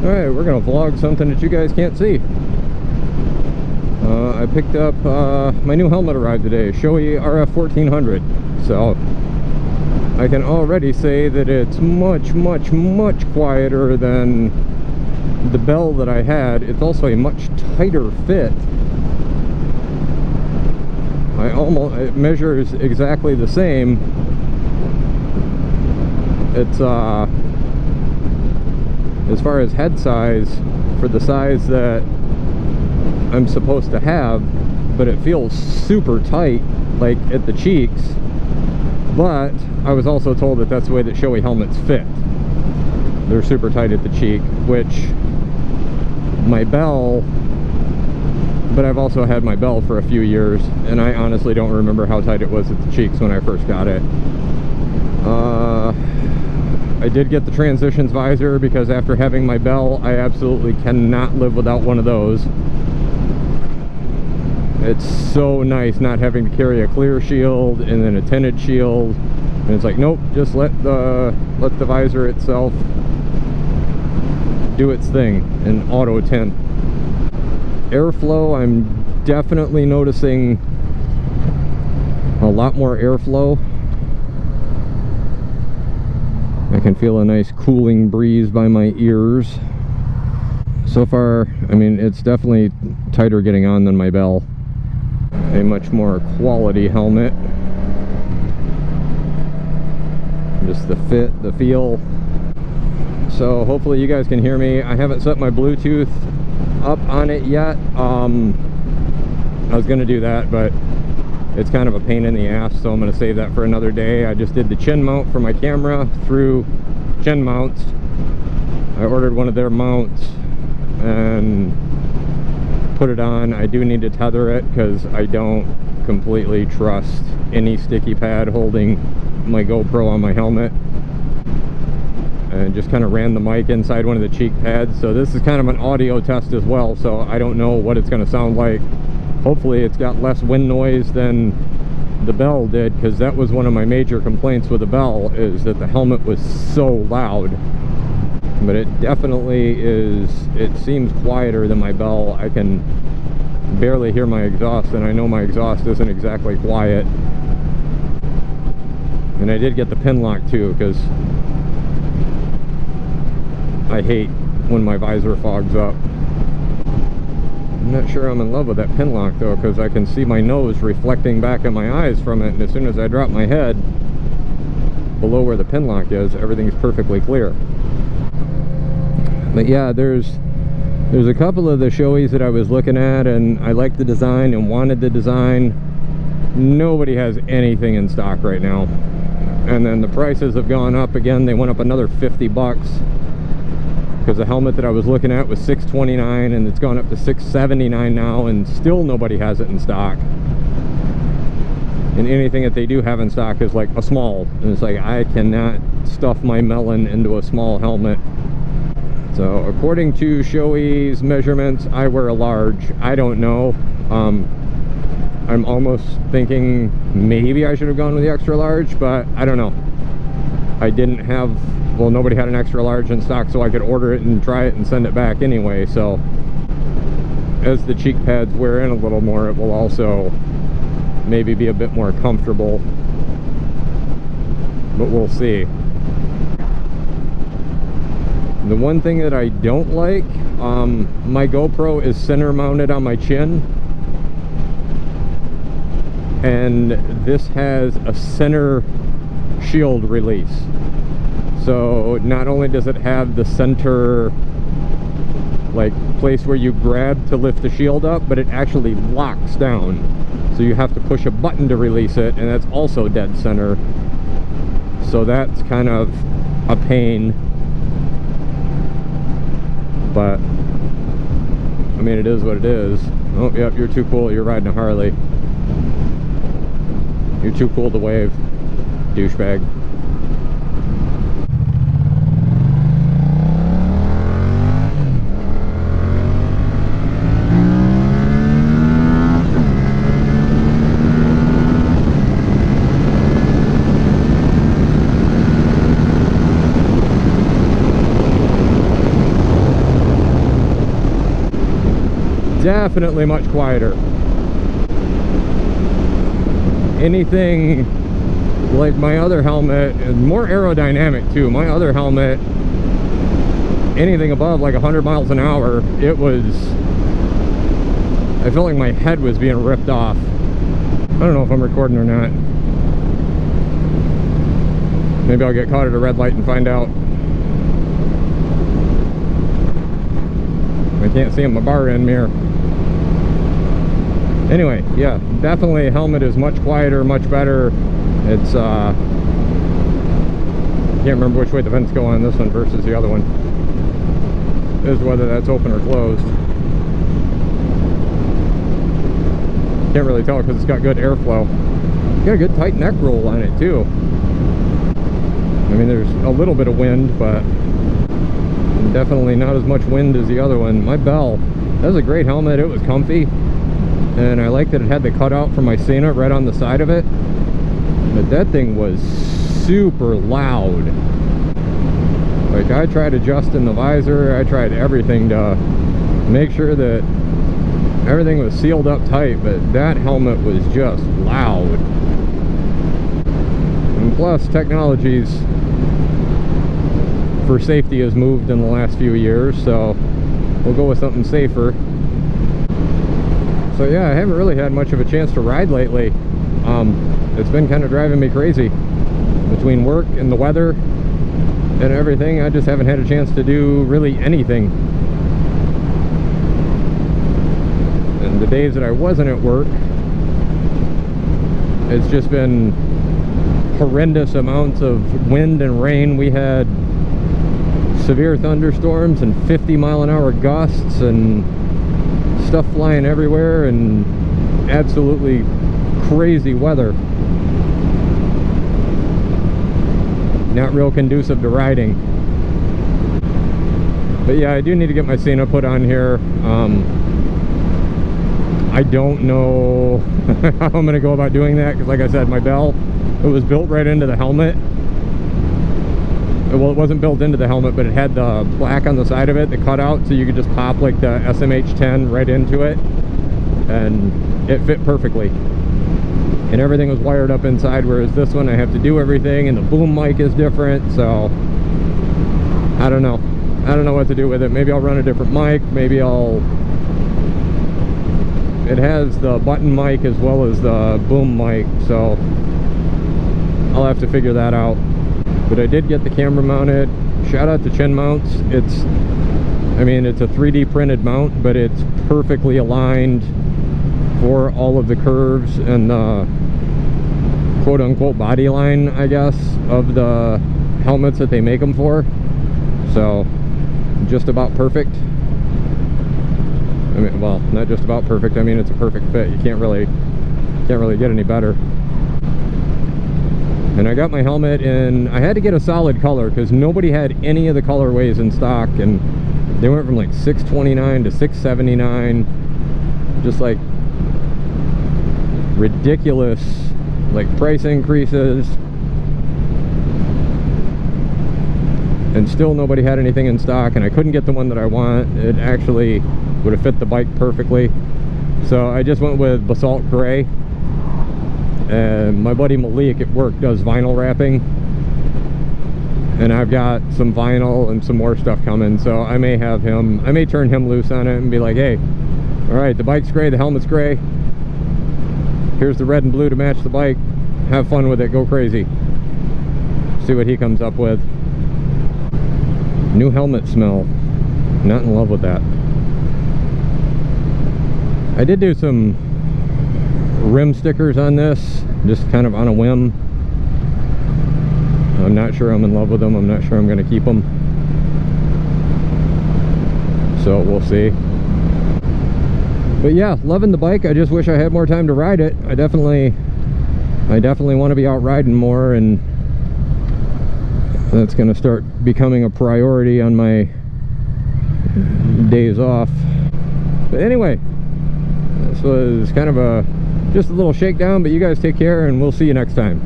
Alright, we're going to vlog something that you guys can't see. I picked up, my new helmet arrived today, Shoei RF1400. So, I can already say that it's much quieter than the Bell that I had. It's also a much tighter fit. It measures exactly the same. It's, as far as head size, for the size that I'm supposed to have, but it feels super tight, like at the cheeks. But I was also told that that's the way that Shoei helmets fit. They're super tight at the cheek, which my Bell, but I've also had my Bell for a few years, and I honestly don't remember how tight it was at the cheeks when I first got it. I did get the transitions visor because after having my Bell, I absolutely cannot live without one of those. It's so nice not having to carry a clear shield and then a tinted shield. And it's like, nope, just let the visor itself do its thing and auto tint. Airflow, I'm definitely noticing a lot more airflow. I can feel a nice cooling breeze by my ears. So far, I mean, it's definitely tighter getting on than my Bell. A much more quality helmet. Just the fit, the feel. So hopefully you guys can hear me. I haven't set my Bluetooth up on it yet. I was gonna do that, but it's kind of a pain in the ass, so I'm gonna save that for another day. I just did the chin mount for my camera through Chin Mounts. I ordered one of their mounts and put it on. I do need to tether it because I don't completely trust any sticky pad holding my GoPro on my helmet. And just kind of ran the mic inside one of the cheek pads. So this is kind of an audio test as well, so I don't know what it's going to sound like. Hopefully it's got less wind noise than the Bell did, because that was one of my major complaints with the Bell, is that the helmet was so loud. But it definitely is, it seems quieter than my Bell. I can barely hear my exhaust, and I know my exhaust isn't exactly quiet. And I did get the pin lock too, because I hate when my visor fogs up. I'm not sure I'm in love with that pin lock though, because I can see my nose reflecting back at my eyes from it, and as soon as I drop my head below where the pin lock is, everything's perfectly clear. But yeah, there's a couple of the Shoeis that I was looking at, and I liked the design and wanted the design. Nobody has anything in stock right now. And then the prices have gone up again. They went up another 50 bucks. Because the helmet that I was looking at was $629, and it's gone up to $679 now, and still nobody has it in stock. And anything that they do have in stock is like a small, and it's like, I cannot stuff my melon into a small helmet. So according to Shoei's measurements, I wear a large. I don't know. I'm almost thinking maybe I should have gone with the extra large, but I don't know. I didn't have, well, nobody had an extra large in stock, so I could order it and try it and send it back anyway. So as the cheek pads wear in a little more, it will also maybe be a bit more comfortable, but we'll see. The one thing that I don't like, my GoPro is center mounted on my chin, and this has a center shield release. So not only does it have the center like place where you grab to lift the shield up, but it actually locks down, so you have to push a button to release it, and that's also dead center. So that's kind of a pain, but I mean, it is what it is. Oh yep, you're too cool, you're riding a Harley. You're too cool to wave, douchebag. definitely much quieter. Anything like my other helmet, and more aerodynamic too. My other helmet, anything above like 100 miles an hour, it was, I felt like my head was being ripped off. I don't know if I'm recording or not. Maybe I'll get caught at a red light and find out. I can't see in my bar end mirror. Anyway, yeah, definitely helmet is much quieter, much better. It's can't remember which way the vents go on this one versus the other one. Is whether that's open or closed. Can't really tell because it's got good airflow. Got a good tight neck roll on it too. I mean, there's a little bit of wind, but definitely not as much wind as the other one. My Bell, that was a great helmet. It was comfy, and I like that it had the cutout for my Cena right on the side of it. But that thing was super loud. Like, I tried adjusting the visor, I tried everything to make sure that everything was sealed up tight, but that helmet was just loud. And plus, technologies for safety has moved in the last few years, so we'll go with something safer. So yeah, I haven't really had much of a chance to ride lately. It's been kind of driving me crazy between work and the weather and everything. I just haven't had a chance to do really anything. And the days that I wasn't at work, it's just been horrendous amounts of wind and rain. We had severe thunderstorms and 50-mile-an-hour gusts and stuff flying everywhere and absolutely crazy weather. Not real conducive to riding. But yeah, I do need to get my Cena put on here. I don't know how I'm going to go about doing that, because like I said, my Bell, it was built right into the helmet. Well, it wasn't built into the helmet, but it had the plaque on the side of it, the cutout, so you could just pop like the SMH10 right into it, and it fit perfectly. And everything was wired up inside, whereas this one I have to do everything, and the boom mic is different, so I don't know. I don't know what to do with it. Maybe I'll run a different mic, maybe I'll... It has the button mic as well as the boom mic, so I'll have to figure that out. But I did get the camera mounted. Shout out to Chin Mounts. It's, I mean, it's a 3D printed mount, but it's perfectly aligned for all of the curves and the quote-unquote body line, I guess, of the helmets that they make them for. So, just about perfect. I mean, well, not just about perfect. I mean, it's a perfect fit. You can't really get any better. And I got my helmet in, I had to get a solid color because nobody had any of the colorways in stock, and they went from like $629 to $679, just like ridiculous like price increases, and still nobody had anything in stock, and I couldn't get the one that I want. It actually would have fit the bike perfectly, so I just went with basalt gray. And my buddy Malik at work does vinyl wrapping, and I've got some vinyl and some more stuff coming, so I may have him, I may turn him loose on it and be like, hey, all right, the bike's gray, the helmet's gray, here's the red and blue to match the bike, have fun with it, go crazy. See what he comes up with. New helmet smell, not in love with that. I did do some rim stickers on this, just kind of on a whim. I'm not sure I'm in love with them. I'm not sure I'm going to keep them, so we'll see. But yeah, loving the bike. I just wish I had more time to ride it. I definitely want to be out riding more, and that's going to start becoming a priority on my days off. But anyway, this was kind of just a little shakedown, but you guys take care, and we'll see you next time.